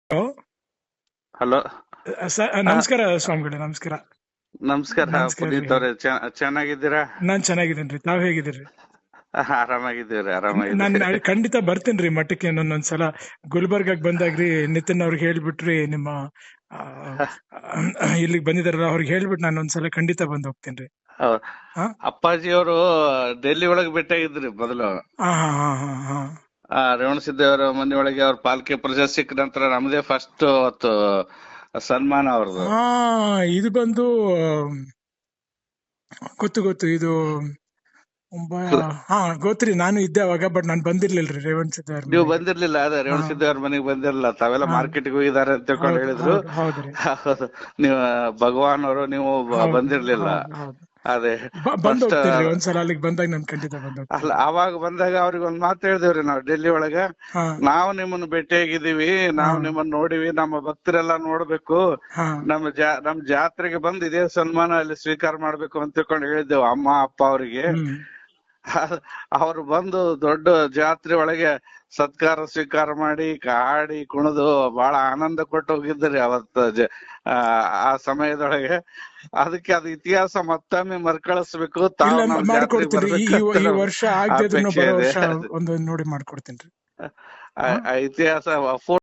Hello. Hello. ನಮಸ್ಕಾರ ಸ್ವಾಮಿಗಳೇ, ನಮಸ್ಕಾರ. ನಮಸ್ಕಾರ ನಮಸ್ಕಾರ ರೀ. ಪುನೀತ್ ಅವ್ರೆ, ಚೆನ್ನಾಗಿದ್ದೀರಾ? ನಾನ್ ಚೆನ್ನಾಗಿದ್ದೇನ್ರಿ, ತಾವ್ ಹೇಗಿದ್ದೀರಿ? ಆರಾಮಾಗಿದ್ದೀವ್ರಿ, ನಾನ್ ಆರಾಮಾಗಿದ್ದೀವಿ. ಖಂಡಿತ ಬರ್ತೇನ್ರಿ ಮಠಕ್ಕೆ. ಒಂದೊಂದ್ಸಲ ಗುಲ್ಬರ್ಗಾಗ್ ಬಂದಾಗ್ರಿ ನಿತಿನ್ ಅವ್ರಿಗೆ ಹೇಳ್ಬಿಟ್ರಿ, ನಿಮ್ಮ ಇಲ್ಲಿಗೆ ಬಂದಿದಾರಲ್ಲ ಅವ್ರಿಗೆ ಹೇಳ್ಬಿಟ್ಟು ನಾನು ಒಂದ್ಸಲ ಖಂಡಿತ ಬಂದ್ ಹೋಗ್ತೇನ್ರಿ. ಹೌದ್. ಹಾ ಅಪ್ಪಾಜಿ ಅವರು ಡೆಲ್ಲಿ ಒಳಗ್ ಭೇಟಿಯಾಗಿದ್ರಿ ಮೊದಲು. ಹಾ ಹಾ ಹಾ ಹಾ. ರೇವಣಸಿದ್ದೇವರ ಮನೆ ಒಳಗೆ ಅವ್ರ ಪಾಲ್ಕೆ ಪ್ರಶಸ್ತಿ ಸಿಕ್ಕ ನಂತರ ನಮ್ದೇ ಫಸ್ಟ್ ಅವತ್ತು ಸನ್ಮಾನ ಅವ್ರದ್ದು. ಹಾ ಇದು ಬಂದು ಗೊತ್ತು ಗೊತ್ತು. ಇದು ಹಾ ಗೊತ್ತ್ರಿ. ನಾನು ಇದ್ದೆ ಅವಾಗ, ಬಟ್ ನಾನ್ ಬಂದಿರ್ಲಿಲ್ರಿ ರೇವಣ್ ಸಿದ್ದೇವ್ರ ನೀವು ಮನೆಗೆ. ಬಂದಿರ್ಲಿಲ್ಲ, ಅದೇ ಹಾ ರೇವಣಸಿದ್ದೇವ್ರ ಮನೆಗೆ ಬಂದಿರಲಿಲ್ಲ, ತಾವೆಲ್ಲ ಹಾ. ಮಾರ್ಕೆಟ್ಗೆ ಹೋಗಿದ್ದಾರೆ ಅಂತ ತಿಳ್ಕೊಂಡು ಹೌದು ಹೇಳಿದ್ರು. ಹೌದು ಹೌದ್ರಿ. ಹೌದು. ನೀವು ಭಗವಾನ್ ಅವರು, ನೀವು ಹೌದು ಬಂದಿರ್ಲಿಲ್ಲ. ಹೌದು ಹೌದು. ಅದೇ ಬಂದ್ ಫಸ್ಟ್. ಹೋಗ್ತೇನ್ರಿ ಒಂದ್ಸಲ, ಅಲ್ಲಿಗೆ ಬಂದಾಗ ನಾನು ಖಂಡಿತ ಬಂದ್ ಅಲ್ಲ, ಹೋಗ್ತೇನ್ರಿ. ಅವಾಗ ಬಂದಾಗ ಅವ್ರಿಗೆ ಒಂದ್ ಮಾತು ಹೇಳಿದೇವ್ರಿ ನಾವು ಡೆಲ್ಲಿ ಒಳಗ. ಹಾ ನಾವು ನಿಮ್ಮನ್ನ ಭೇಟಿಯಾಗಿದ್ದೀವಿ, ಹಾ ನಾವು ನಿಮ್ಮನ್ನ ನೋಡಿವಿ, ನಮ್ಮ ಭಕ್ತರೆಲ್ಲ ನೋಡ್ಬೇಕು, ಹಾ ನಮ್ ಜಾತ್ರೆಗೆ ಬಂದು ಇದೇ ಸನ್ಮಾನ ಅಲ್ಲಿ ಸ್ವೀಕಾರ ಮಾಡ್ಬೇಕು ಅಂತ ತಿಳ್ಕೊಂಡು ಹೇಳಿದ್ದೆವು ಅಮ್ಮ ಅಪ್ಪ ಅವರಿಗೆ. ಹ್ಮ್. ಅವ್ರು ಬಂದು ದೊಡ್ಡ ಜಾತ್ರೆ ಒಳಗೆ ಸತ್ಕಾರ ಸ್ವೀಕಾರ ಮಾಡಿ ಹಾಡಿ ಕುಣಿದು ಬಹಳ ಆನಂದ ಕೊಟ್ಟು ಹೋಗಿದ್ರಿ ಅವತ್ತ. ಆ ಸಮಯದೊಳಗೆ ಅದಕ್ಕೆ ಅದು ಇತಿಹಾಸ ಮತ್ತೊಮ್ಮೆ ಮರುಕಳಿಸ್ಬೇಕು, ತಾವು ಇಲ್ಲ, ನಮ್ ಜಾತ್ರೆಗೆ ಮಾಡ್ಕೊಡ್ತೀನಿ. ಬರ್ಬೇಕಂತ ಈ ನಮ್ಗೆ ವರ್ಷ ಆಗದೆ ಇದ್ರು ಅಪೇಕ್ಷೆ ಬರೋ ಇದೆ. ವರ್ಷ ಒಂದು ನೋಡಿ ಮಾಡ್ಕೊಡ್ತೀನಿ. ಆ ಇತಿಹಾಸ